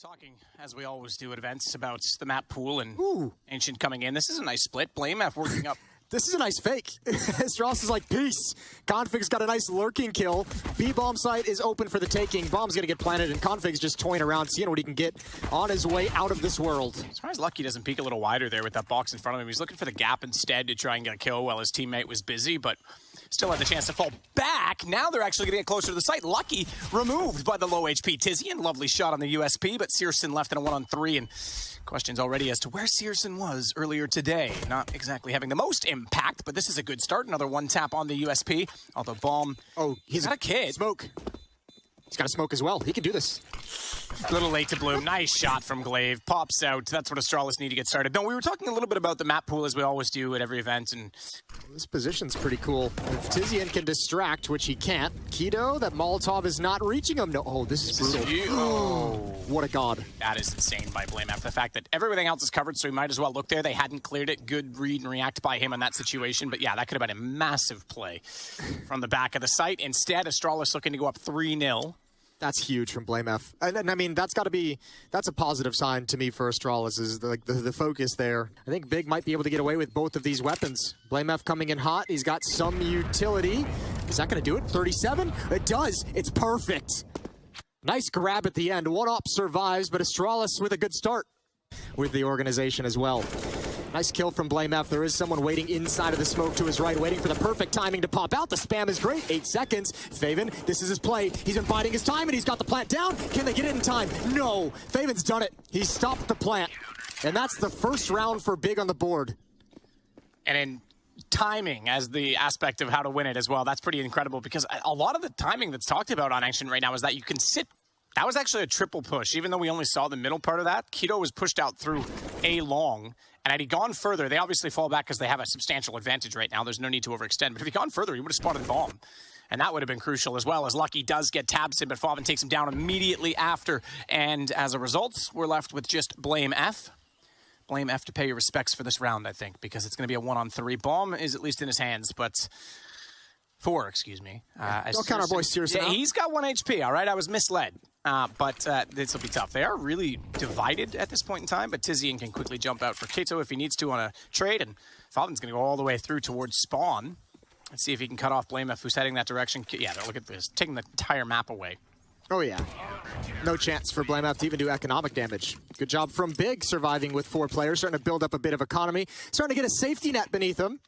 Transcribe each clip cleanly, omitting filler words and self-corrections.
talking, as we always do at events, about the map pool and Ancient coming in. This is a nice split. Blameaf working up. This is a nice fake. Astralis is like, peace. Config's got a nice lurking kill. B-bomb site is open for the taking. Bomb's gonna get planted, and Config's just toying around, seeing what he can get on his way out of this world. Surprised Lucky doesn't peek a little wider there with that box in front of him. He's looking for the gap instead to try and get a kill while his teammate was busy, but still had the chance to fall back. Now they're actually gonna get closer to the site. Lucky removed by the low HP Tizian. Lovely shot on the USP, but Searson left in a 1-on-3, and questions already as to where Searson was earlier today. Not exactly having the most impact, but this is a good start. Another one tap on the USP. Although Bomb, he's got a kid. Smoke. He's got a smoke as well. He can do this. A little late to bloom. Nice shot from Glaive. Pops out. That's what Astralis need to get started. No, we were talking a little bit about the map pool, as we always do at every event. And this position's pretty cool. If Tizian can distract, which he can't. Keto, that Molotov is not reaching him. No, this is brutal. What a god. That is insane by Blameaf. The fact that everything else is covered, so he might as well look there. They hadn't cleared it. Good read and react by him in that situation. But yeah, that could have been a massive play from the back of the site. Instead, Astralis looking to go up 3-0. That's huge from Blameaf. And I mean, that's a positive sign to me for Astralis, is the focus there. I think Big might be able to get away with both of these weapons. Blameaf coming in hot. He's got some utility. Is that going to do it? 37? It does. It's perfect. Nice grab at the end. One op survives, but Astralis with a good start with the organization as well. Nice kill from Blameaf. There is someone waiting inside of the smoke to his right, waiting for the perfect timing to pop out. The spam is great. 8 seconds. Faven, this is his play. He's been biding his time, and he's got the plant down. Can they get it in time? No. Faven's done it. He stopped the plant. And that's the first round for Big on the board. And in timing as the aspect of how to win it as well, that's pretty incredible, because a lot of the timing that's talked about on Ancient right now is that you can sit. That was actually a triple push, even though we only saw the middle part of that. Keto was pushed out through A long, and had he gone further, they obviously fall back because they have a substantial advantage right now. There's no need to overextend, but if he'd gone further, he would have spotted Bomb. And that would have been crucial as well, as Lucky does get Tabson, but Faven takes him down immediately after. And as a result, we're left with just Blameaf. Blameaf to pay your respects for this round, I think, because it's going to be a 1-on-3. Bomb is at least in his hands, but 4, excuse me. Don't count our boy Searson. Yeah, he's got 1 HP, all right? I was misled. But this will be tough. They are really divided at this point in time, but Tizian can quickly jump out for Kato if he needs to on a trade, and Faven's going to go all the way through towards spawn. Let's see if he can cut off Blameaf, who's heading that direction. Yeah, look at this. Taking the entire map away. Oh, yeah. No chance for Blameaf to even do economic damage. Good job from Big, surviving with 4 players, starting to build up a bit of economy, starting to get a safety net beneath him.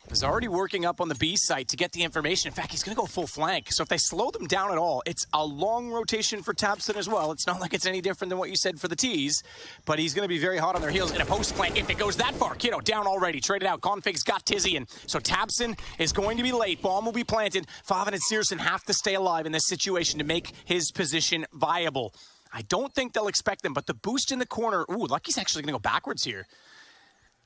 Is already working up on the B site to get the information. In fact, he's going to go full flank. So if they slow them down at all, it's a long rotation for Tabson as well. It's not like it's any different than what you said for the T's, but he's going to be very hot on their heels in a post plant if it goes that far. Kiddo down already, traded out. Config's got Tizian. So Tabson is going to be late. Bomb will be planted. Faven and Searson have to stay alive in this situation to make his position viable. I don't think they'll expect them, but the boost in the corner. Ooh, Lucky's actually going to go backwards here.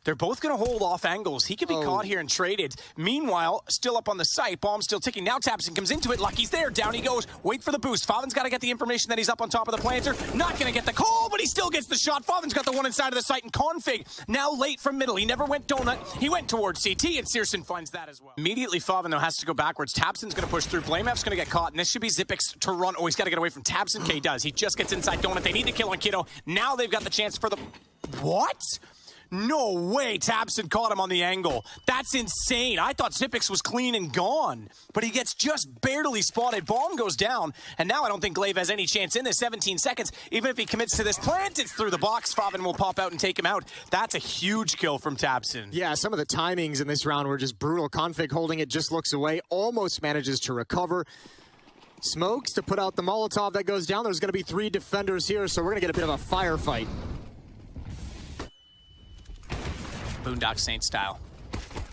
They're both going to hold off angles. He could be caught here and traded. Meanwhile, still up on the site. Bomb still ticking. Now Tabson comes into it. Lucky's there. Down he goes. Wait for the boost. Faven's got to get the information that he's up on top of the planter. Not going to get the call, but he still gets the shot. Faven's got the one inside of the site. And Config, now late from middle. He never went donut. He went towards CT, and Searson finds that as well. Immediately, Faven, though, has to go backwards. Tabson's going to push through. Blameaf's going to get caught, and this should be Zipix to run. Oh, he's got to get away from Tabson. Okay, he does. He just gets inside donut. They need to kill on Kiddo. Now they've got the chance for the... What? No way Tabson caught him on the angle. That's insane. I thought Zipix was clean and gone, but he gets just barely spotted. Bomb goes down, and now I don't think Glaive has any chance in this. 17 seconds. Even if he commits to this plant, it's through the box. Faven will pop out and take him out. That's a huge kill from Tabson. Yeah, some of the timings in this round were just brutal. Config holding it, just looks away, almost manages to recover. Smokes to put out the Molotov that goes down. There's going to be 3 defenders here, so we're going to get a bit of a firefight. Boondock Saint style.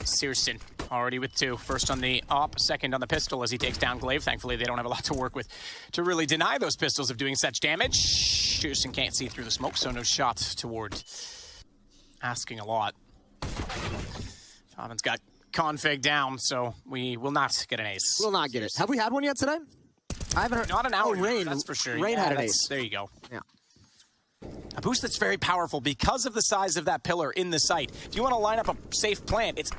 Searson already with 2. First on the op, second on the pistol as he takes down Glaive. Thankfully, they don't have a lot to work with to really deny those pistols of doing such damage. Searson can't see through the smoke, so no shot toward asking a lot. Faven's got Config down, so we will not get an ace. Will not get it. Have we had one yet today? I haven't heard. Not an hour. Rain, that's for sure. Rain had an ace. There you go. Yeah. A boost that's very powerful because of the size of that pillar in the site. If you want to line up a safe plant, it's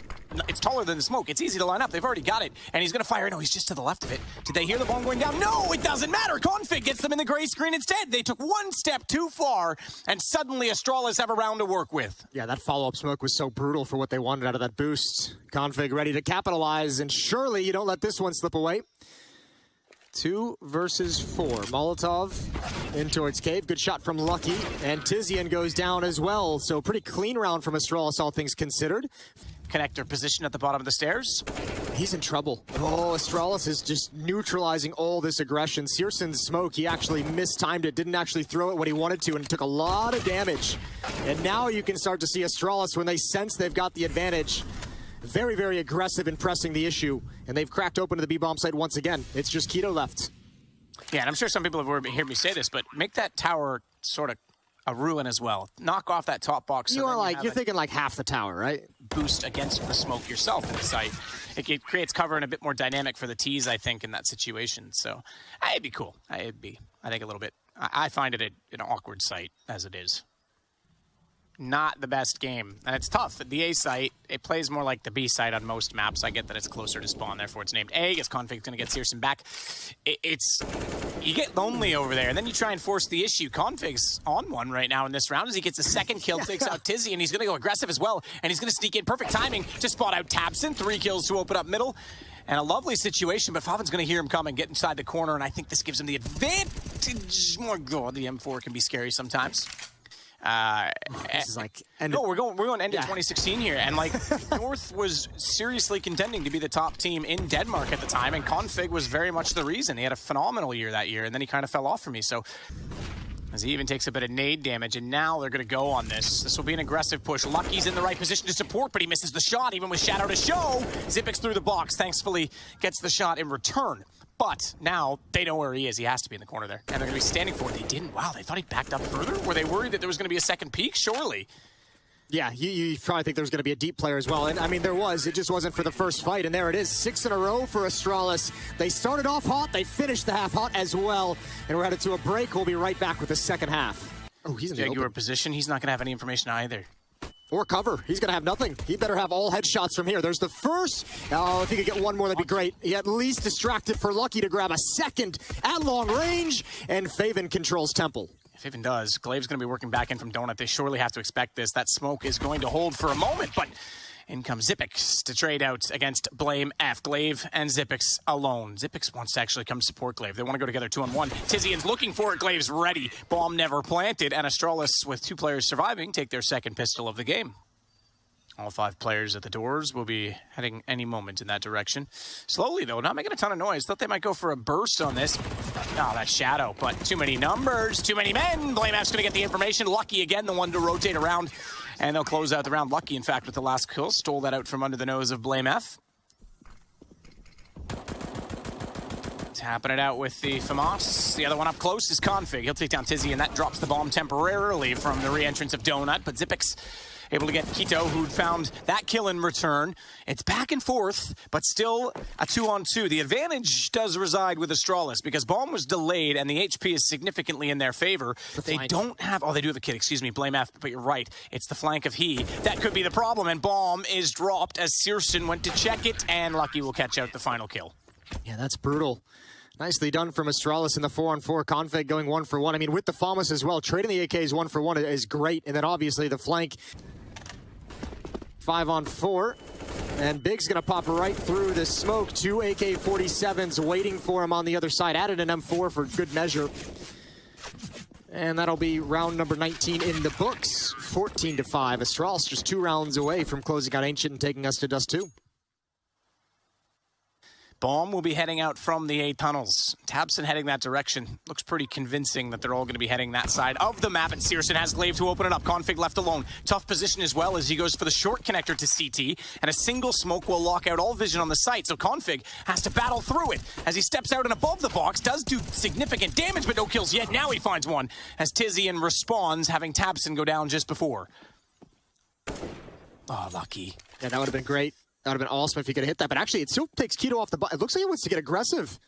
it's taller than the smoke. It's easy to line up. They've already got it. And he's going to fire. No, he's just to the left of it. Did they hear the bomb going down? No, it doesn't matter. Config gets them in the gray screen instead. They took one step too far, and suddenly Astralis have a round to work with. Yeah, that follow-up smoke was so brutal for what they wanted out of that boost. Config ready to capitalize, and surely you don't let this one slip away. 2 versus 4. Molotov in towards Cave. Good shot from Lucky. And Tizian goes down as well. So pretty clean round from Astralis, all things considered. Connector position at the bottom of the stairs. He's in trouble. Oh, Astralis is just neutralizing all this aggression. Searson's smoke, he actually mistimed it, didn't actually throw it when he wanted to, and took a lot of damage. And now you can start to see Astralis, when they sense they've got the advantage, very, very aggressive in pressing the issue, and they've cracked open to the B-bomb site once again. It's just Keto left. Yeah, and I'm sure some people have heard me say this, but make that tower sort of a ruin as well. Knock off that top box. So you're thinking like half the tower, right? Boost against the smoke yourself in the site. It creates cover and a bit more dynamic for the T's, I think, in that situation. So it'd be cool. It'd be, I think, a little bit. I find it an awkward site as it is. Not the best game, and it's tough. The A site, it plays more like the B site on most maps. I get that it's closer to spawn, therefore it's named A. Guess Config's going to get Searson back. You get lonely over there, and then you try and force the issue. Config's on one right now in this round as he gets a second kill, takes out Tizzy, and he's going to go aggressive as well, and he's going to sneak in. Perfect timing to spot out tabseN. 3 kills to open up middle, and a lovely situation, but Favin's going to hear him coming, get inside the corner, and I think this gives him the advantage. Oh, God, the M4 can be scary sometimes. This is like we're going end of 2016 here, and like North was seriously contending to be the top team in Denmark at the time, and Config was very much the reason. He had a phenomenal year that year, and then he kind of fell off for me. So as he even takes a bit of nade damage, and now they're going to go on this. This will be an aggressive push. Lucky's in the right position to support, but he misses the shot, even with Shadow to show. Xyp9x through the box, thankfully gets the shot in return. But now they know where he is. He has to be in the corner there. And they're going to be standing for it. They didn't. Wow, they thought he backed up further? Were they worried that there was going to be a second peak? Surely. Yeah, you probably think there was going to be a deep player as well. And I mean, there was. It just wasn't for the first fight. And there it is. 6 in a row for Astralis. They started off hot. They finished the half hot as well. And we're headed to a break. We'll be right back with the second half. Oh, he's in the Jaguar position. He's not going to have any information either. Or cover. He's going to have nothing. He better have all headshots from here. There's the first. Oh, if he could get one more, that'd be great. He at least distracted for Lucky to grab a second at long range. And Faven controls Temple. If Faven does, Glaive's going to be working back in from Donut. They surely have to expect this. That smoke is going to hold for a moment, but in comes Xyp9x to trade out against BlameF. Glaive and Xyp9x alone. Xyp9x wants to actually come support Glaive. They want to go together 2-on-1. Tizian's looking for it. Glaive's ready. Bomb never planted. And Astralis, with 2 players surviving, take their second pistol of the game. All 5 players at the doors will be heading any moment in that direction. Slowly, though, not making a ton of noise. Thought they might go for a burst on this. Oh, that's Shadow, but too many numbers, too many men. BlameF's going to get the information. Lucky again, the one to rotate around. And they'll close out the round. Lucky, in fact, with the last kill. Stole that out from under the nose of BlameF. Tapping it out with the FAMAS. The other one up close is Config. He'll take down Tizzy, and that drops the bomb temporarily from the re-entrance of Donut. But Xyp9x able to get Keto, who'd found that kill in return. It's back and forth, but still a 2-on-2. The advantage does reside with Astralis because bomb was delayed and the HP is significantly in their favor. They don't have, oh, they do have a kid, excuse me, BlameF, but you're right. It's the flank of he. That could be the problem, and bomb is dropped as Searson went to check it, and Lucky will catch out the final kill. Yeah, that's brutal. Nicely done from Astralis in the 4-on-4. Config going 1-for-1. I mean, with the FAMAS as well, trading the AKs 1-for-1 is great, and then obviously the flank 5-on-4, and Big's gonna pop right through the smoke. 2 AK-47s waiting for him on the other side. Added an M4 for good measure. And that'll be round number 19 in the books. 14-5. Astralis just 2 rounds away from closing out Ancient and taking us to Dust 2. Bomb will be heading out from the A tunnels. tabseN heading that direction. Looks pretty convincing that they're all going to be heading that side of the map, and Searson has Glaive to open it up. Config left alone. Tough position as well as he goes for the short connector to CT, and a single smoke will lock out all vision on the site, so Config has to battle through it. As he steps out and above the box, does do significant damage, but no kills yet. Now he finds one, as Tizian responds, having tabseN go down just before. Oh, Lucky. Yeah, that would have been great. That would have been awesome if he could have hit that, but actually it still takes Keto off the bomb. It looks like he wants to get aggressive.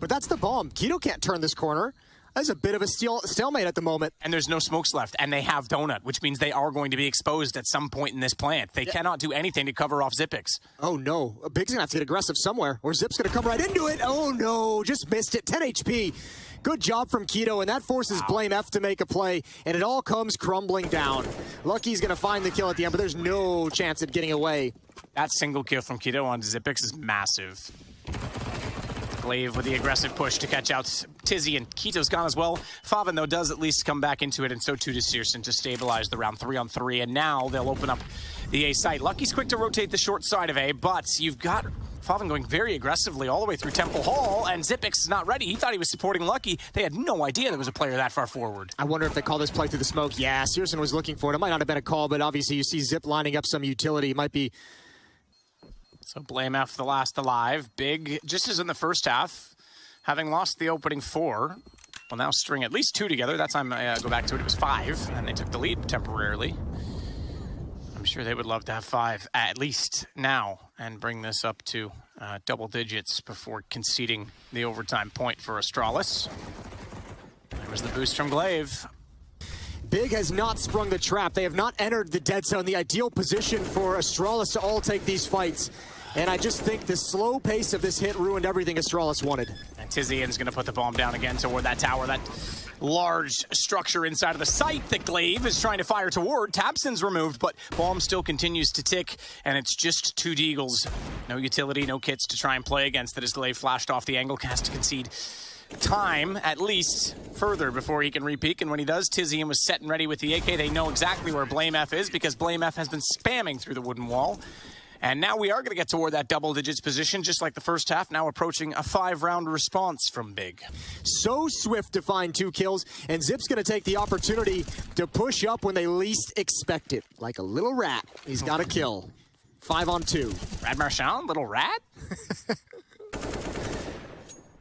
But that's the bomb. Keto can't turn this corner. That's a bit of a stalemate at the moment. And there's no smokes left, and they have Donut, which means they are going to be exposed at some point in this plant. They cannot do anything to cover off Zipix. Oh, no. Big's going to have to get aggressive somewhere, or Zip's going to come right into it. Oh, no. Just missed it. 10 HP. Good job from Keto, and that forces Blame F to make a play, and it all comes crumbling down. Lucky's going to find the kill at the end, but there's no chance of getting away. That single kill from Keto on Zipix is massive. Glaive with the aggressive push to catch out Tizzy, and Keto's gone as well. Favin, though, does at least come back into it, and so too does Searson to stabilize the round 3-on-3, and now they'll open up the A site. Lucky's quick to rotate the short side of A, but you've got Favin going very aggressively all the way through Temple Hall, and Zipix is not ready. He thought he was supporting Lucky. They had no idea there was a player that far forward. I wonder if they call this play through the smoke. Yeah, Searson was looking for it. It might not have been a call, but obviously you see Zip lining up some utility. It might be... So Blame F the last alive. Big, just as in the first half, having lost the opening 4, will now string at least 2 together. That time, go back to it, it was 5, and they took the lead temporarily. I'm sure they would love to have 5 at least now and bring this up to double digits before conceding the overtime point for Astralis. There was the boost from Glaive. Big has not sprung the trap. They have not entered the dead zone, the ideal position for Astralis to all take these fights. And I just think the slow pace of this hit ruined everything Astralis wanted. And Tizian's going to put the bomb down again toward that tower, that large structure inside of the site that Glaive is trying to fire toward. Tabson's removed, but bomb still continues to tick, and it's just 2 Deagles. No utility, no kits to try and play against it as Glaive flashed off the angle, has to concede time, at least, further before he can repeak, and when he does, Tizian was set and ready with the AK. They know exactly where Blame F is because Blame F has been spamming through the wooden wall. And now we are going to get toward that double digits position, just like the first half, now approaching a 5-round response from Big. So swift to find 2 kills, and Zip's going to take the opportunity to push up when they least expect it. Like a little rat, he's got a kill. 5-on-2. Rad Marchand, little rat?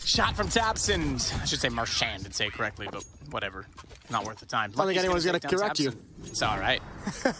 Shot from Tabson. I should say Marchand to say correctly, but whatever. Not worth the time. I don't think anyone's going to correct you. It's all right.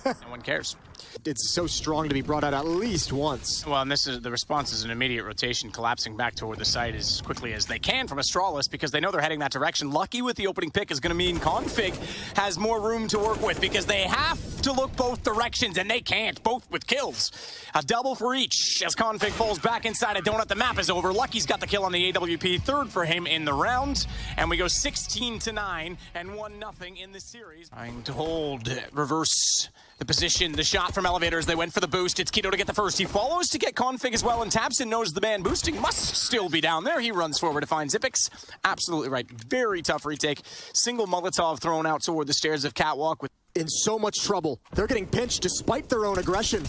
No one cares. It's so strong to be brought out at least once. Well, and this is the response is an immediate rotation, collapsing back toward the site as quickly as they can from Astralis because they know they're heading that direction. Lucky with the opening pick is going to mean Config has more room to work with because they have to look both directions, and they can't, both with kills. A double for each as Config falls back inside a donut. The map is over. Lucky's got the kill on the AWP, 3rd for him in the round, and we go 16-9 and 1-0 in the series. Trying to hold, reverse the position, the shot from elevators. They went for the boost. It's Keto to get the first. He follows to get Config as well, and Tabson knows the man boosting must still be down there. He runs forward to find Zipix. Absolutely right. Very tough retake. Single Molotov thrown out toward the stairs of Catwalk. In so much trouble. They're getting pinched despite their own aggression.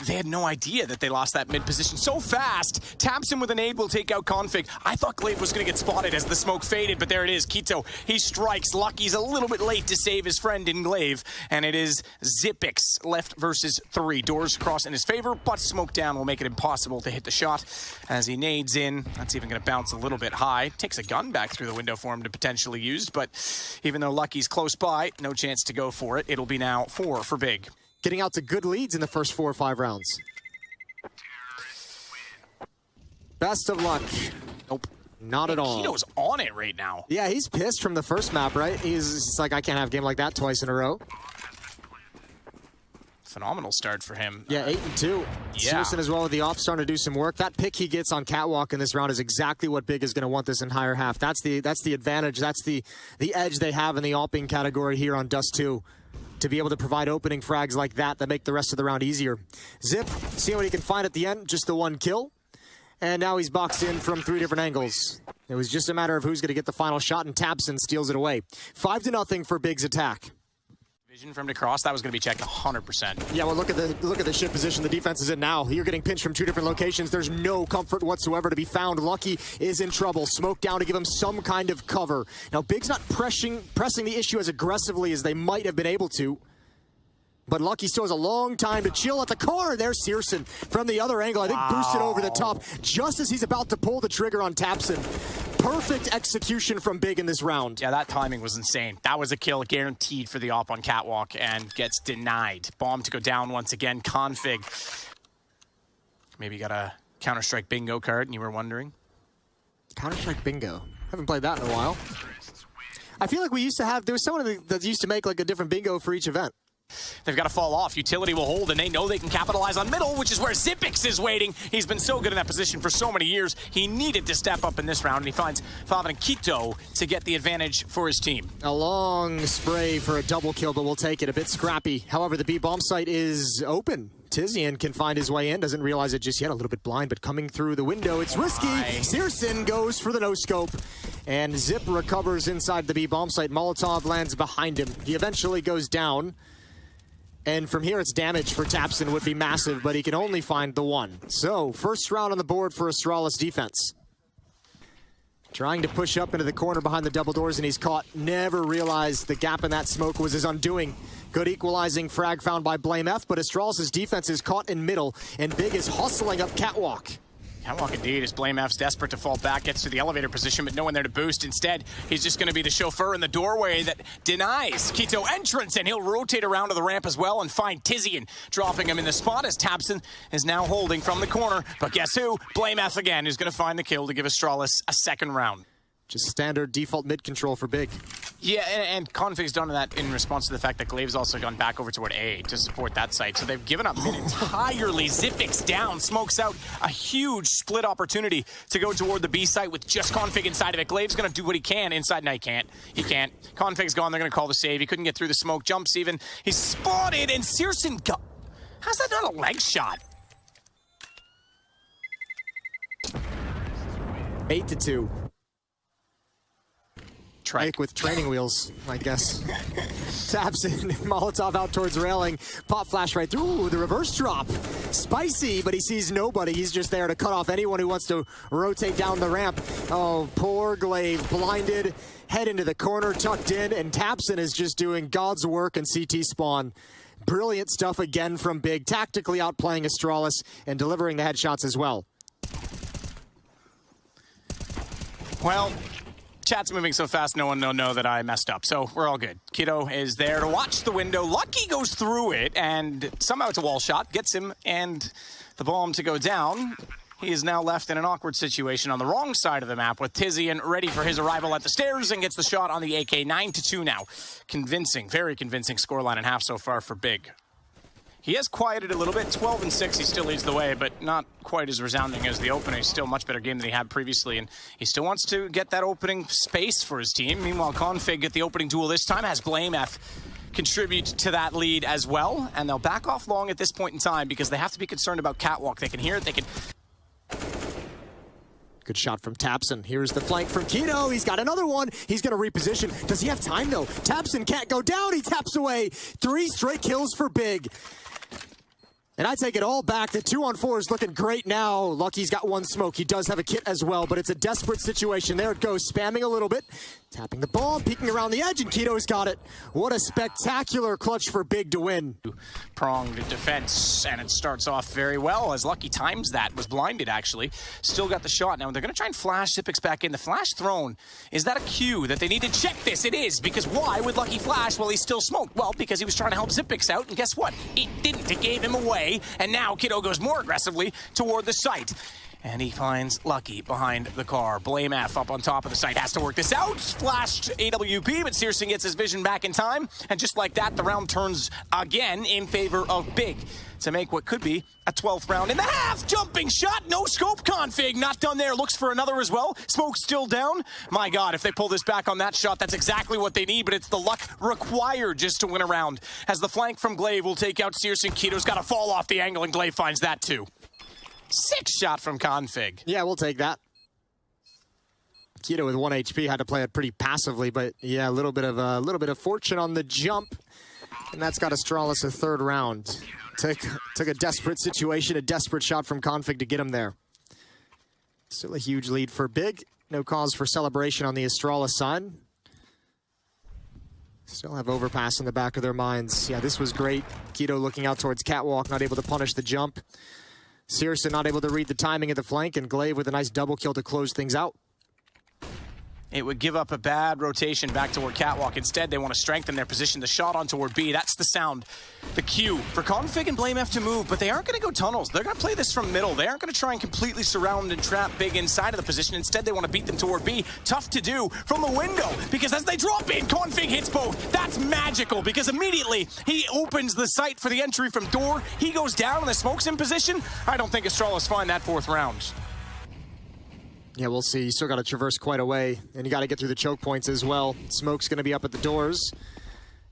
They had no idea that they lost that mid position so fast. Tabson with an aid will take out Config. I thought Glaive was going to get spotted as the smoke faded, but there it is. Keto, he strikes. Lucky's a little bit late to save his friend in Glaive, and it is Zipix left versus 3. Doors cross in his favor, but smoke down will make it impossible to hit the shot as he nades in. That's even going to bounce a little bit high. Takes a gun back through the window for him to potentially use, but even though Lucky's close by, no chance to go for it. It'll be now 4 for Big. Getting out to good leads in the first 4 or 5 rounds. Best of luck. Nope. Not at all. Keto's on it right now. Yeah, he's pissed from the first map, right? He's like, I can't have a game like that twice in a row. Phenomenal start for him. Yeah, 8-2. Yeah. Searson as well with the op starting to do some work. That pick he gets on Catwalk in this round is exactly what Big is going to want this entire half. That's the advantage. That's the edge they have in the opping category here on Dust 2. To be able to provide opening frags like that make the rest of the round easier. Zip, seeing what he can find at the end, just the 1 kill. And now he's boxed in from 3 different angles. It was just a matter of who's going to get the final shot, and Tabson steals it away. 5-0 for Big's attack. Vision from to cross, that was going to be checked 100%. Yeah, well, look at the shit position the defense is in now. You're getting pinched from 2 different locations. There's no comfort whatsoever to be found. Lucky is in trouble. Smoke down to give him some kind of cover. Now, Big's not pressing the issue as aggressively as they might have been able to. But Lucky still has a long time to chill at the core. There's Searson from the other angle. I think boosted over the top just as he's about to pull the trigger on Tabson. Perfect execution from Big in this round. Yeah, that timing was insane. That was a kill guaranteed for the op on Catwalk and gets denied. Bomb to go down once again. Config. Maybe you got a Counter-Strike bingo card and you were wondering? Counter-Strike bingo? Haven't played that in a while. I feel like we used to have, there was someone that used to make like a different bingo for each event. They've got to fall off. Utility will hold, and they know they can capitalize on middle, which is where zipix is waiting. He's been so good in that position for so many years. He needed to step up in this round, and he finds Faze and Kito to get the advantage for his team. A long spray for a double kill, but we'll take it. A bit scrappy. However, the B bomb site is open. Tizian can find his way in, doesn't realize it just yet, a little bit blind, but coming through the window, it's risky. Searson goes for the no-scope, and Zip recovers inside the B bomb site. Molotov lands behind him. He eventually goes down. And from here, it's damage for Tapson would be massive, but he can only find the one. So, first round on the board for Astralis defense. Trying to push up into the corner behind the double doors, and he's caught. Never realized the gap in that smoke was his undoing. Good equalizing frag found by blamef, but Astralis' defense is caught in middle, and Big is hustling up catwalk. Catwalk indeed, as blamef's desperate to fall back, gets to the elevator position, but no one there to boost. Instead, he's just going to be the chauffeur in the doorway that denies Kito entrance, and he'll rotate around to the ramp as well and find Tizian, dropping him in the spot as Tapson is now holding from the corner. But guess who? blamef again is going to find the kill to give Astralis a second round. Just standard default mid control for Big. Yeah, and Config's done that in response to the fact that Glave's also gone back over toward A to support that site. So they've given up mid entirely. Zipix down, smokes out a huge split opportunity to go toward the B site with just Config inside of it. Glave's going to do what he can inside. No, he can't. He can't. Config's gone. They're going to call the save. He couldn't get through the smoke. Jumps even. He's spotted, and Searson got... How's that not a leg shot? 8-2. Trike with training wheels, I guess. Tapson, Molotov out towards railing. Pop flash right through. The reverse drop. Spicy, but he sees nobody. He's just there to cut off anyone who wants to rotate down the ramp. Oh, poor Glaive. Blinded. Head into the corner, tucked in, and Tapson is just doing God's work in CT spawn. Brilliant stuff again from Big. Tactically outplaying Astralis and delivering the headshots as well. Well, chat's moving so fast, no one will know that I messed up, so we're all good. Kito is there to watch the window. Lucky goes through it, and somehow it's a wall shot, gets him, and the bomb to go down. He is now left in an awkward situation on the wrong side of the map with Tizian ready for his arrival at the stairs and gets the shot on the AK. 9-2 now. Convincing, very convincing scoreline and half so far for Big. He has quieted a little bit. 12-6, he still leads the way, but not quite as resounding as the opening. Still a much better game than he had previously, and he still wants to get that opening space for his team. Meanwhile, Config at the opening duel this time has blamef contribute to that lead as well, and they'll back off long at this point in time because they have to be concerned about catwalk. They can hear it, they can... Good shot from Tapson. Here's the flank from Kito. He's got another one. He's going to reposition. Does he have time, though? Tapson can't go down. He taps away. 3 straight kills for Big. And I take it all back. The 2-on-4 is looking great now. Lucky's got one smoke. He does have a kit as well, but it's a desperate situation. There it goes, spamming a little bit. Tapping the ball, peeking around the edge, and Kito's got it. What a spectacular clutch for Big to win. Pronged defense, and it starts off very well as Lucky times that. Was blinded, actually. Still got the shot. Now, they're going to try and flash Zipix back in. The flash thrown, is that a cue that they need to check this? It is, because why would Lucky flash while he's still smoked? Well, because he was trying to help Zipix out, and guess what? It didn't. It gave him away, and now Kito goes more aggressively toward the site. And he finds Lucky behind the car. blamef up on top of the site. Has to work this out. Flashed AWP, but Searson gets his vision back in time. And just like that, the round turns again in favor of Big to make what could be a 12th round in the half. Jumping shot, no scope. Config not done there. Looks for another as well. Smoke still down. My God, if they pull this back on that shot, that's exactly what they need, but it's the luck required just to win a round. As the flank from Glaive will take out Searson. Kito's got to fall off the angle, and Glaive finds that too. 6 shot from Config. Yeah, we'll take that. Kito with 1 HP had to play it pretty passively, but yeah, a little bit of fortune on the jump, and that's got Astralis a 3rd round. Took a desperate situation, a desperate shot from Config to get him there. Still a huge lead for Big. No cause for celebration on the Astralis side. Still have overpass in the back of their minds. Yeah, this was great. Kito looking out towards catwalk, not able to punish the jump. Searson not able to read the timing of the flank, and Glaive with a nice double kill to close things out. It would give up a bad rotation back toward Catwalk. Instead, they want to strengthen their position. The shot on toward B, that's the sound, the cue for Config and BlameF to move, but they aren't going to go tunnels. They're going to play this from middle. They aren't going to try and completely surround and trap Big inside of the position. Instead, they want to beat them toward B. Tough to do from the window, because as they drop in, Config hits both. That's magical, because immediately he opens the sight for the entry from door. He goes down and the smoke's in position. I don't think Astralis find that fourth round. Yeah, we'll see. You still got to traverse quite a way, and you got to get through the choke points as well. Smoke's going to be up at the doors.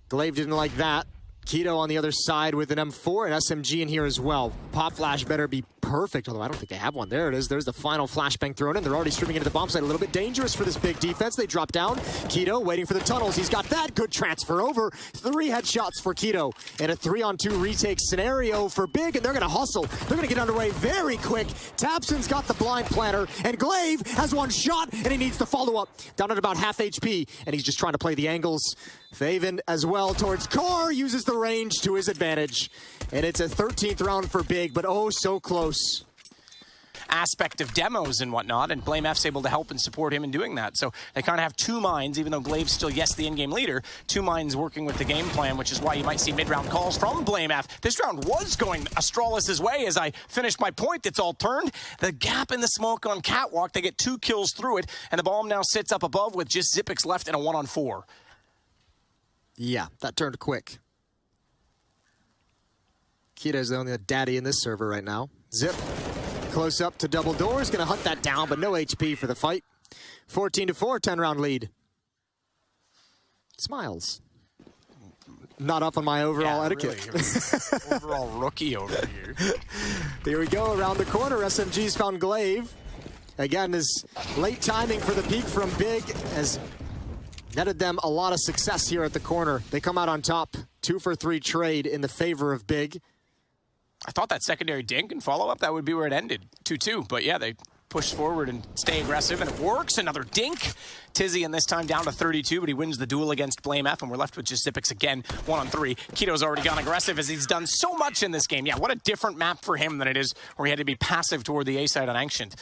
Glaive didn't like that. Keto on the other side with an M4 and SMG in here as well. Pop flash better be perfect, although I don't think they have one. There it is. There's the final flashbang thrown in. They're already streaming into the bomb site. A little bit dangerous for this big defense. They drop down. Keto waiting for the tunnels. He's got that. Good transfer over. 3 headshots for Keto. And a 3-on-2 retake scenario for Big, and they're going to hustle. They're going to get underway very quick. Tabson's got the blind planter, and Glaive has one shot, and he needs to follow up. Down at about half HP, and he's just trying to play the angles. Faven as well towards Core, uses the range to his advantage. And it's a 13th round for Big, but oh, so close. Aspect of demos and whatnot, and BlameF's able to help and support him in doing that. So they kind of have two minds, even though Glaive's still, yes, the in-game leader, two minds working with the game plan, which is why you might see mid-round calls from BlameF. This round was going Astralis' way. As I finished my point, it's all turned. The gap in the smoke on Catwalk, they get 2 kills through it, and the bomb now sits up above with just Zipix left in a 1-on-4. Yeah, that turned quick. Kita's the only daddy in this server right now. Zip. Close up to double doors, gonna hunt that down, but no HP for the fight. 14-4, 10-round lead. Smiles. Not up on my overall etiquette. Really. Overall rookie over here. Here we go, around the corner. SMG's found Glaive. Again, is late timing for the peak from Big has netted them a lot of success here at the corner. They come out on top. 2-for-3 trade in the favor of Big. I thought that secondary dink and follow-up, that would be where it ended. 2-2, but yeah, they push forward and stay aggressive, and it works. Another dink. Tizzy, and this time down to 32, but he wins the duel against BlameF, and we're left with just Zipix again, 1-on-3. Keto's already gone aggressive, as he's done so much in this game. Yeah, what a different map for him than it is where he had to be passive toward the A side on Ancient.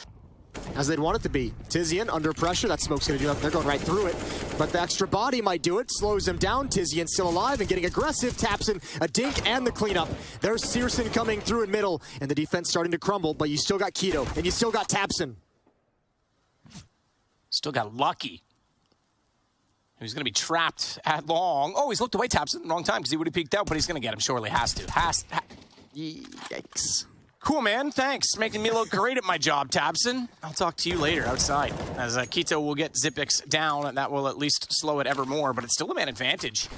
As they'd want it to be. Tizian under pressure. That smoke's going to do that. They're going right through it. But the extra body might do it. Slows him down. Tizian still alive and getting aggressive. Taps in a dink and the cleanup. There's Searson coming through in middle. And the defense starting to crumble. But you still got Keto. And you still got Tapson. Still got Lucky. He's going to be trapped at long. Oh, he's looked away, Tapson. Wrong time because he would have peeked out. But he's going to get him. Surely has to. Yikes. Cool, man. Thanks. Making me look great at my job, Tabson. I'll talk to you later outside. As Keto will get Zipix down, and that will at least slow it ever more, but it's still a man advantage.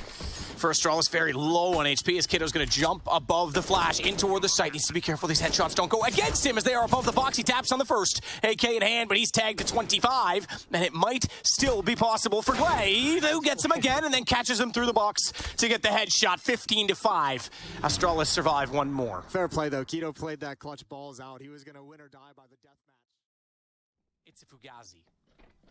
For Astralis, very low on HP, as Kito's going to jump above the flash in toward the site. Needs to be careful these headshots don't go against him as they are above the box. He taps on the first. AK in hand, but he's tagged to 25, and it might still be possible for Glaive, who gets him again and then catches him through the box to get the headshot. 15-5. Astralis survive one more. Fair play, though. Keto played that clutch balls out. He was going to win or die by the death match. It's a Fugazi.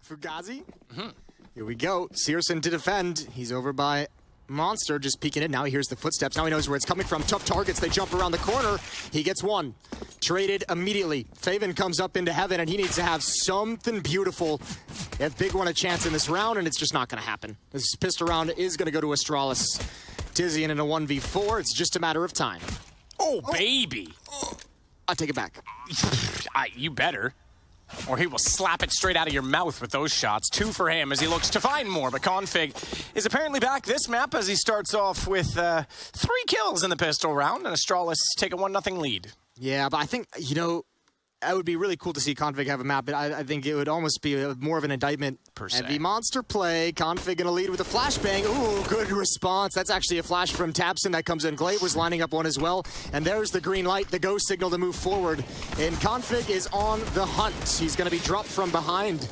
Fugazi? Mm-hmm. Here we go. Searson to defend. He's over by Monster, just peeking in. Now he hears the footsteps. Now he knows where it's coming from. Tough targets. They jump around the corner. He gets one. Traded immediately. Faven comes up into heaven, and he needs to have something beautiful if Big won a chance in this round, and it's just not going to happen. This pistol round is going to go to Astralis. Tizian in a 1v4. It's just a matter of time. Oh, baby. I'll take it back. You better. Or he will slap it straight out of your mouth with those shots. 2 for him as he looks to find more. But Config is apparently back this map as he starts off with 3 kills in the pistol round. And Astralis take a 1-0 lead. Yeah, but I think, you know, it would be really cool to see Config have a map, but I think it would almost be more of an indictment. Per se. Heavy monster play. Config gonna lead with a flashbang. Ooh, good response. That's actually a flash from Tapson that comes in. Glaive was lining up one as well. And there's the green light, the go signal to move forward. And Config is on the hunt. He's gonna be dropped from behind.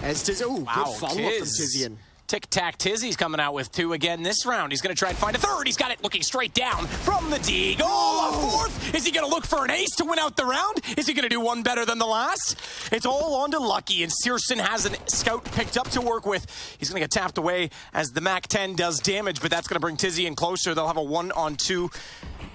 As Tiz, ooh, wow, good follow-up from Tizian. Tic-tac Tizzy's coming out with 2 again this round. He's going to try and find a third. He's got it looking straight down from the Deagle. Oh, a 4th. Is he going to look for an ace to win out the round? Is he going to do one better than the last? It's all on to Lucky, and Searson has a scout picked up to work with. He's going to get tapped away as the MAC-10 does damage, but that's going to bring Tizzy in closer. They'll have a 1-on-2,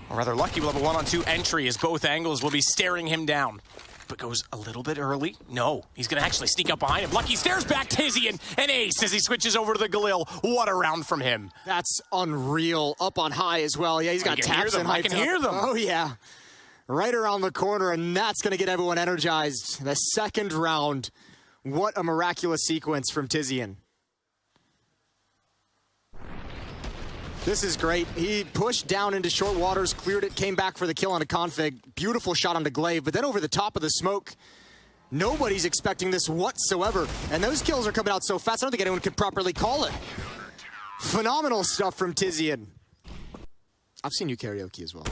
or rather Lucky will have a 1-on-2 entry as both angles will be staring him down. but goes a little bit early. No, he's going to actually sneak up behind him. Lucky stares back Tizian, and ace as he switches over to the Galil. What a round from him. That's unreal. Up on high as well. Yeah, he's got taps and I can hear them. Oh, yeah. Right around the corner, and that's going to get everyone energized. The second round. What a miraculous sequence from Tizian. This is great. He pushed down into short waters, cleared it, came back for the kill on a config. Beautiful shot onto Glaive, but then over the top of the smoke, nobody's expecting this whatsoever. And those kills are coming out so fast, I don't think anyone could properly call it. Phenomenal stuff from Tizian. I've seen you karaoke as well.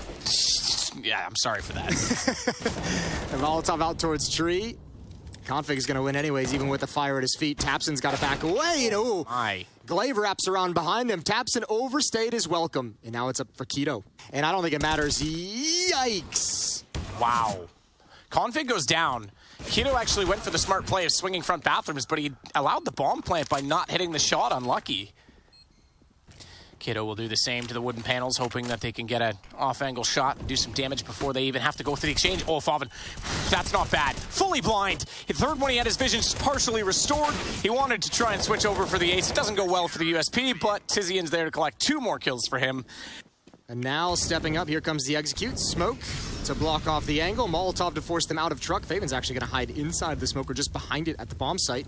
Yeah, I'm sorry for that. And Molotov out towards tree. Config is going to win anyways, even with the fire at his feet. Tapson's got to back away. Oh, my. Glaive wraps around behind him. Tapson overstayed his welcome. And now it's up for Keto. And I don't think it matters. Yikes. Wow. Config goes down. Keto actually went for the smart play of swinging front bathrooms, but he allowed the bomb plant by not hitting the shot. Unlucky. Keto will do the same to the wooden panels, hoping that they can get an off-angle shot and do some damage before they even have to go through the exchange. Oh, Favin, that's not bad. Fully blind. The third one, he had his vision partially restored. He wanted to try and switch over for the ace. It doesn't go well for the USP, but Tizian's there to collect 2 more kills for him. And now stepping up, here comes the execute. Smoke to block off the angle. Molotov to force them out of truck. Faven's actually going to hide inside the smoke or just behind it at the bomb site.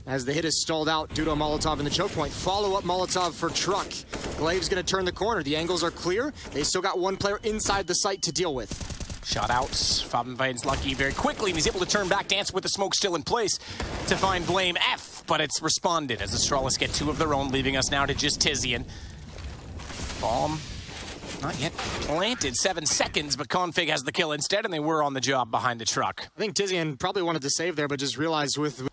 As the hit is stalled out due to a Molotov in the choke point. Follow-up Molotov for truck. Glaive's going to turn the corner. The angles are clear. They still got one player inside the site to deal with. Shot out. Faven's lucky very quickly, and he's able to turn back, dance with the smoke still in place to find Blame F, but it's responded as Astralis get 2 of their own, leaving us now to just Tizian. Bomb not yet planted. 7 seconds, but Config has the kill instead, and they were on the job behind the truck. I think Tizian probably wanted to save there, but just realized with...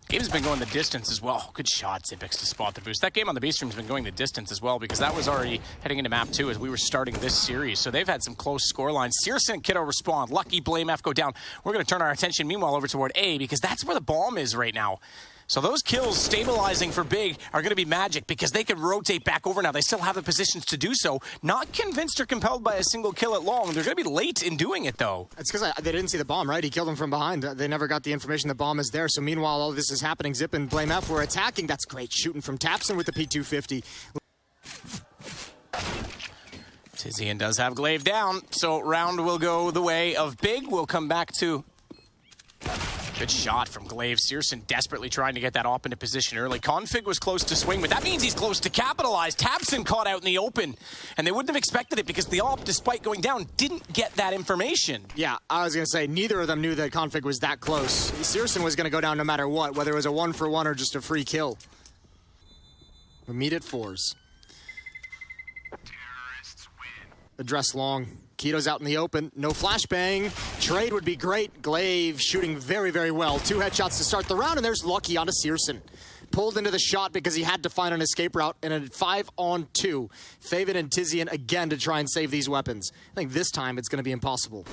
Game's been going the distance as well. Good shot, Zipex, to spot the boost. That game on the B stream's been going the distance as well because that was already heading into map 2 as we were starting this series. So they've had some close score lines. Searson and Kiddo respond. Lucky, Blame F go down. We're going to turn our attention, meanwhile, over toward A because that's where the bomb is right now. So those kills stabilizing for Big are going to be magic because they can rotate back over now. They still have the positions to do so. Not convinced or compelled by a single kill at long. They're going to be late in doing it, though. It's because they didn't see the bomb, right? He killed him from behind. They never got the information the bomb is there. So meanwhile, all this is happening. Zip and Blame F were attacking. That's great. Shooting from Tapson with the P250. Tizian does have Glaive down. So round will go the way of Big. We'll come back to... Good shot from Glaive. Searson desperately trying to get that op into position early. Config was close to swing, but that means he's close to capitalize. Tapson caught out in the open, and they wouldn't have expected it because the op, despite going down, didn't get that information. Yeah, I was going to say, neither of them knew that Config was that close. Searson was going to go down no matter what, whether it was a 1-for-1 or just a free kill. We meet at 4s. Address long. Keto's out in the open. No flashbang. Trade would be great. Glaive shooting very, very well. 2 headshots to start the round, and there's Lucky onto Searson. Pulled into the shot because he had to find an escape route, and a 5-on-2. Faven and Tizian again to try and save these weapons. I think this time it's going to be impossible.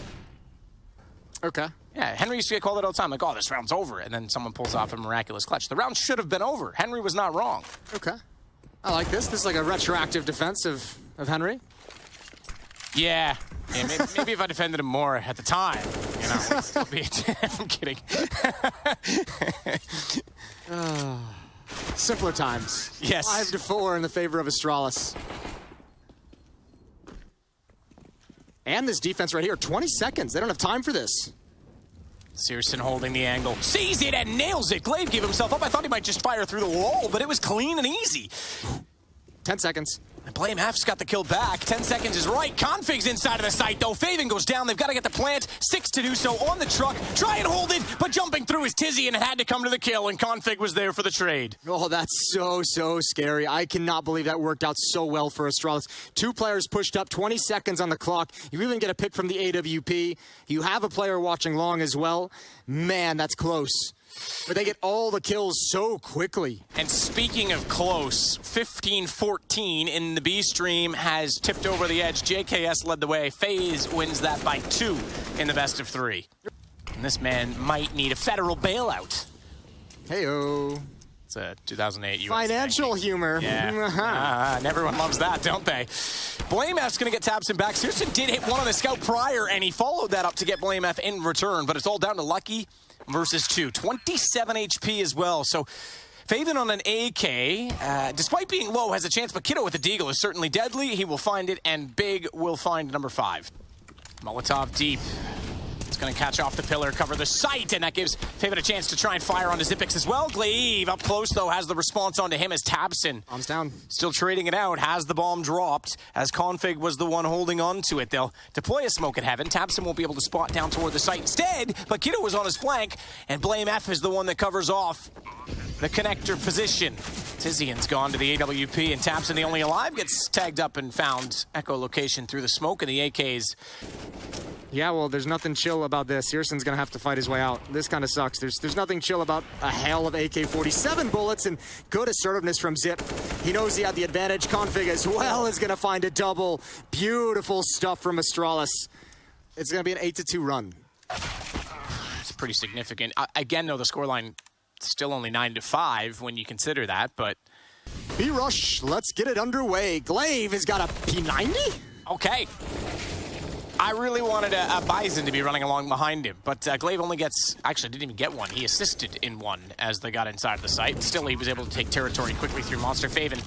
Okay. Yeah, Henry used to get called out all the time, like, oh, this round's over, and then someone pulls off a miraculous clutch. The round should have been over. Henry was not wrong. Okay. I like this. This is like a retroactive defense of Henry. Yeah, maybe if I defended him more at the time, you know, it'd still be I'm kidding. Simpler times. Yes. 5-4 in the favor of Astralis. And this defense right here, 20 seconds. They don't have time for this. Searson holding the angle. Sees it and nails it. Glaive gave himself up. I thought he might just fire through the wall, but it was clean and easy. 10 seconds. And Blame F's got the kill back. 10 seconds is right. Config's inside of the site, though. Faven goes down. They've got to get the plant. 6 to do so on the truck. Try and hold it, but jumping through is Tizian and had to come to the kill, and Config was there for the trade. Oh, that's so scary. I cannot believe that worked out so well for Astralis. 2 players pushed up, 20 seconds on the clock. You even get a pick from the AWP. You have a player watching long as well. Man, that's close. But they get all the kills so quickly. And speaking of close, 15-14 in the B stream has tipped over the edge. JKS led the way. Faze wins that by 2 in the best of 3. And this man might need a federal bailout. Hey-oh. It's a 2008 US Financial ranking. humor. Yeah. And everyone loves that, don't they? BlameF's going to get Tabson back. seule did hit one on the scout prior, and he followed that up to get BlameF in return, but it's all down to Lucky versus 2. 27 HP as well, so Faven on an AK, despite being low, has a chance, but Kiddo with the deagle is certainly deadly. He will find it, and Big will find number 5. Molotov deep. It's going to catch off the pillar, cover the site, and that gives Faven a chance to try and fire onto Zypix as well. Glaive up close, though, has the response onto him as Tabson. Bombs down. Still trading it out, has the bomb dropped, as Config was the one holding on to it. They'll deploy a smoke at heaven. Tabson won't be able to spot down toward the site instead, but Kiddo was on his flank, and BlameF is the one that covers off the connector position. Tizian's gone to the AWP, and Tabson, the only alive, gets tagged up and found echolocation through the smoke, and the AK's. Yeah, well, there's nothing chill about this. seulle's gonna have to fight his way out. This kind of sucks. There's nothing chill about a hail of AK-47 bullets, and good assertiveness from Zip. He knows he had the advantage. Config as well is gonna find a double. Beautiful stuff from Astralis. It's gonna be an 8-2 run. It's pretty significant. Again, though, the scoreline still only 9-5 when you consider that, but B-Rush, let's get it underway. Glaive has got a P90? Okay. I really wanted a Bison to be running along behind him, but Glaive only gets, actually didn't even get one. He assisted in one as they got inside the site. Still, he was able to take territory quickly through Monster. Faven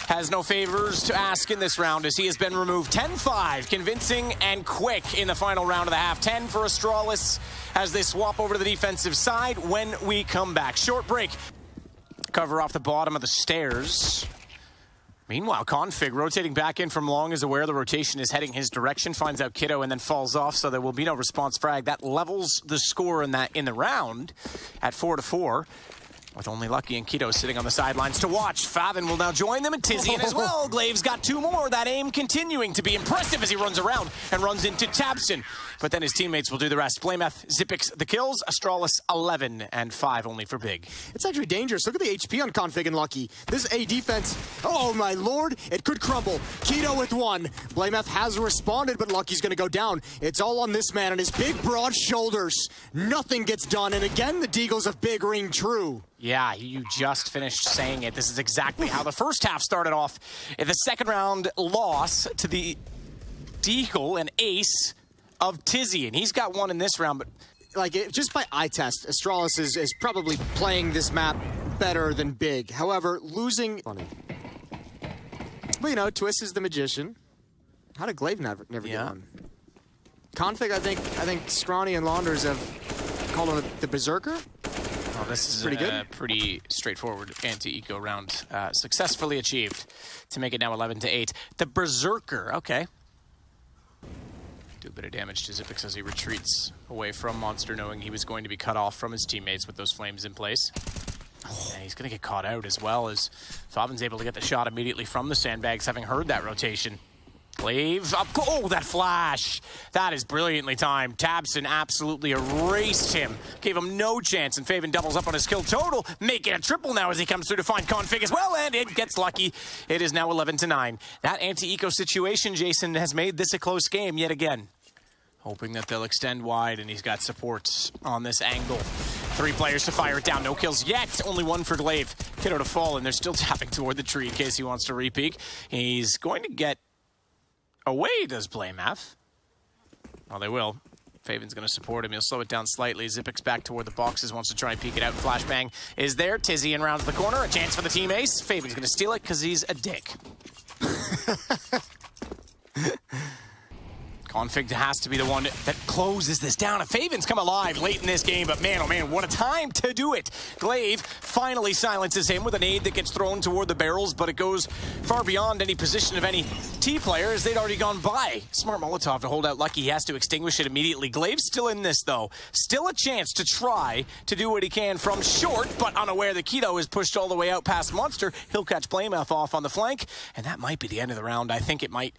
has no favors to ask in this round as he has been removed. 10-5, convincing and quick in the final round of the half. 10 for Astralis as they swap over to the defensive side when we come back. Short break. Cover off the bottom of the stairs. Meanwhile, Config rotating back in from long is aware the rotation is heading his direction, finds out Kiddo and then falls off, so there will be no response frag. That levels the score in the round at 4-4. With only Lucky and Kiddo sitting on the sidelines to watch. Faven will now join them, and Tizian as well. Glaive's got 2 more. That aim continuing to be impressive as he runs around and runs into Tabson. But then his teammates will do the rest. BlameF, Zypix the kills. Astralis 11 and 5 only for Big. It's actually dangerous. Look at the HP on Config and Lucky. This A defense, oh my lord, it could crumble. Kiddo with 1. BlameF has responded, but Lucky's gonna go down. It's all on this man and his big broad shoulders. Nothing gets done, and again the deagles of Big ring true. Yeah, you just finished saying it. This is exactly how the first half started off. In the second round loss to the deagle and ace of Tizian. He's got 1 in this round, but like just by eye test, Astralis is probably playing this map better than Big. However, losing funny. But you know, Twist is the magician. How did Glaive never get one? Config, I think Scrawny and Launders have called him the Berserker. Well, this is pretty good. Pretty straightforward anti-eco round successfully achieved to make it now 11-8. The Berserker, okay. Do a bit of damage to Zypix as he retreats away from Monster, knowing he was going to be cut off from his teammates with those flames in place. And he's going to get caught out as well as Faven's able to get the shot immediately from the sandbags, having heard that rotation. Glaive up. Oh, that flash. That is brilliantly timed. Tabson absolutely erased him. Gave him no chance, and Faven doubles up on his kill total, making a triple now as he comes through to find Config as well, and it gets Lucky. It is now 11-9. That anti-eco situation, Jason, has made this a close game yet again. Hoping that they'll extend wide, and he's got support on this angle. 3 players to fire it down. No kills yet. Only 1 for Glaive. Kiddo to fall, and they're still tapping toward the tree in case he wants to re-peek. He's going to get away, does BlameF. Well, they will. Faven's going to support him. He'll slow it down slightly. Zypix back toward the boxes, wants to try and peek it out. Flashbang is there. Tizian rounds the corner. A chance for the team ace. Faven's going to steal it because he's a dick. Config has to be the one that closes this down. If Faven's come alive late in this game, but man, oh man, what a time to do it. Glaive finally silences him with a nade that gets thrown toward the barrels, but it goes far beyond any position of any T player as they'd already gone by. Smart Molotov to hold out Lucky. He has to extinguish it immediately. Glaive's still in this, though. Still a chance to try to do what he can from short, but unaware that Kiddo is pushed all the way out past Monster. He'll catch BlameF off on the flank, and that might be the end of the round. I think it might.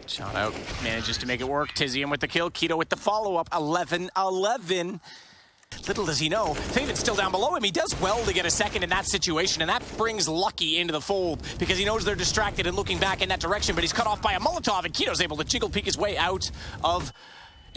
Shot out, manages to make it work. Tizian with the kill, Kiddo with the follow-up. 11-11. Little does he know, Faven's still down below him. He does well to get a second in that situation, and that brings Lucky into the fold because he knows they're distracted and looking back in that direction, but he's cut off by a Molotov, and Kiddo's able to jiggle peek his way out of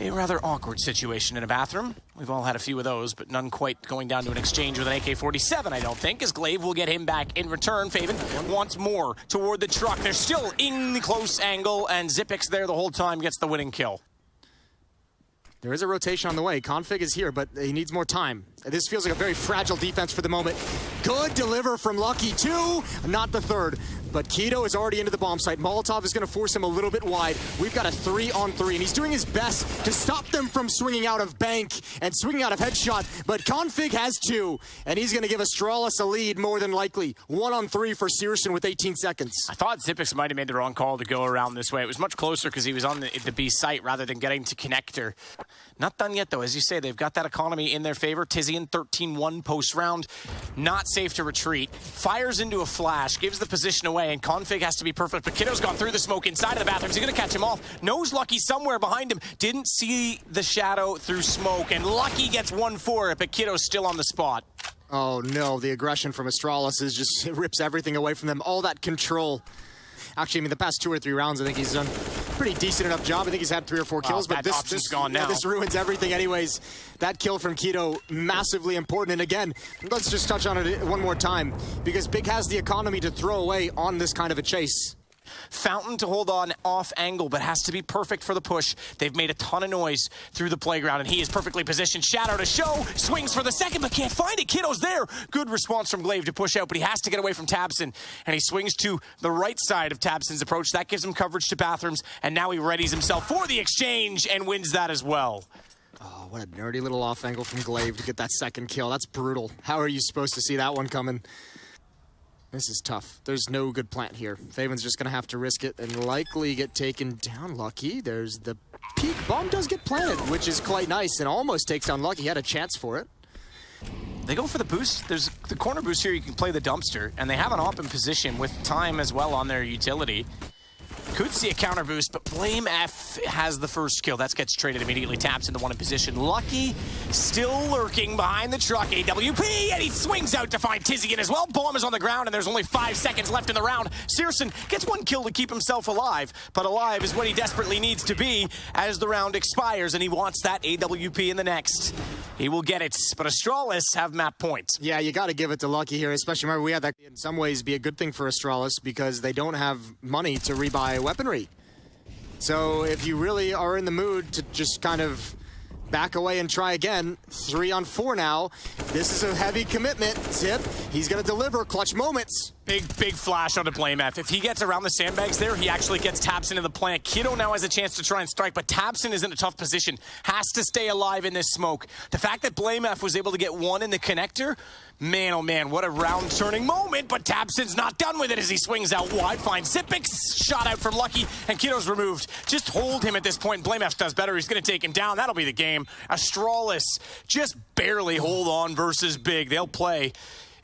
A rather awkward situation in a bathroom. We've all had a few of those, but none quite going down to an exchange with an AK-47, I don't think, as glaive will get him back in return. Faven wants more toward the truck. They're still in the close angle, and Zipix there the whole time gets the winning kill. There is a rotation on the way. Config is here, but he needs more time. This feels like a very fragile defense for the moment. Good deliver from Lucky, two, not the third. But Keto is already into the bomb site. Molotov is going to force him a little bit wide. We've got a 3-on-3, and he's doing his best to stop them from swinging out of bank and swinging out of headshot. But Config has two, and he's going to give Astralis a lead more than likely. 1-on-3 for Searson with 18 seconds. I thought Zipix might have made the wrong call to go around this way. It was much closer because he was on the B site rather than getting to connector. Not done yet, though. As you say, they've got that economy in their favor. Tizian 13-1 post-round. Not safe to retreat. Fires into a flash, gives the position away, and Config has to be perfect. But Kiddo's gone through the smoke inside of the bathroom. Is he going to catch him off? Knows Lucky somewhere behind him. Didn't see the shadow through smoke, and Lucky gets 1 for it, but Kiddo's still on the spot. Oh, no. The aggression from Astralis is just it rips everything away from them. All that control. Actually, I mean, the past 2 or 3 rounds, I think he's done a pretty decent enough job. I think he's had 3 or 4 kills, but this gone now. This ruins everything anyways. That kill from Keto, massively important. And again, let's just touch on it one more time, because Big has the economy to throw away on this kind of a chase. Fountain to hold on off angle, but has to be perfect for the push. They've made a ton of noise through the playground, and he is perfectly positioned. Shadow to show, swings for the second, but can't find it. Kiddo's there. Good response from glaive to push out, but he has to get away from Tabson, and he swings to the right side of Tabson's approach. That gives him coverage to bathrooms, and now he readies himself for the exchange and wins that as well. Oh, what a nerdy little off angle from glaive to get that second kill. That's brutal. How are you supposed to see that one coming? This is tough. There's no good plant here. Faven's just going to have to risk it and likely get taken down. Lucky. There's the peak. Bomb does get planted, which is quite nice, and almost takes down Lucky. He had a chance for it. They go for the boost. There's the corner boost here. You can play the dumpster, and they have an op in position with time as well on their utility. Could see a counter boost, but Blame F has the first kill. That gets traded immediately. Taps into one in position. Lucky still lurking behind the truck. AWP, and he swings out to find Tizian as well. Bomb is on the ground, and there's only 5 seconds left in the round. Searson gets 1 kill to keep himself alive, but alive is what he desperately needs to be as the round expires, and he wants that AWP in the next. He will get it, but Astralis have map points. Yeah, you got to give it to Lucky here, especially remember we had that in some ways be a good thing for Astralis because they don't have money to rebuy weaponry. So if you really are in the mood to just kind of back away and try again, 3-on-4 now. This is a heavy commitment. Zip, he's going to deliver clutch moments. Big flash onto Blame F. If he gets around the sandbags there, he actually gets Tabson in the plant. Kiddo now has a chance to try and strike, but Tabson is in a tough position. Has to stay alive in this smoke. The fact that Blame F was able to get 1 in the connector, man, oh man, what a round-turning moment, but Tabson's not done with it as he swings out wide. Finds Zipix, shot out from Lucky, and Kiddo's removed. Just hold him at this point. Blame F does better. He's going to take him down. That'll be the game. Astralis just barely hold on versus Big. They'll play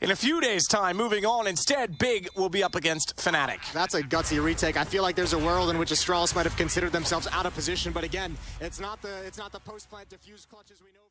in a few days' time. Moving on, instead, Big will be up against Fnatic. That's a gutsy retake. I feel like there's a world in which Astralis might have considered themselves out of position, but again, it's not the post-plant diffuse clutches we know.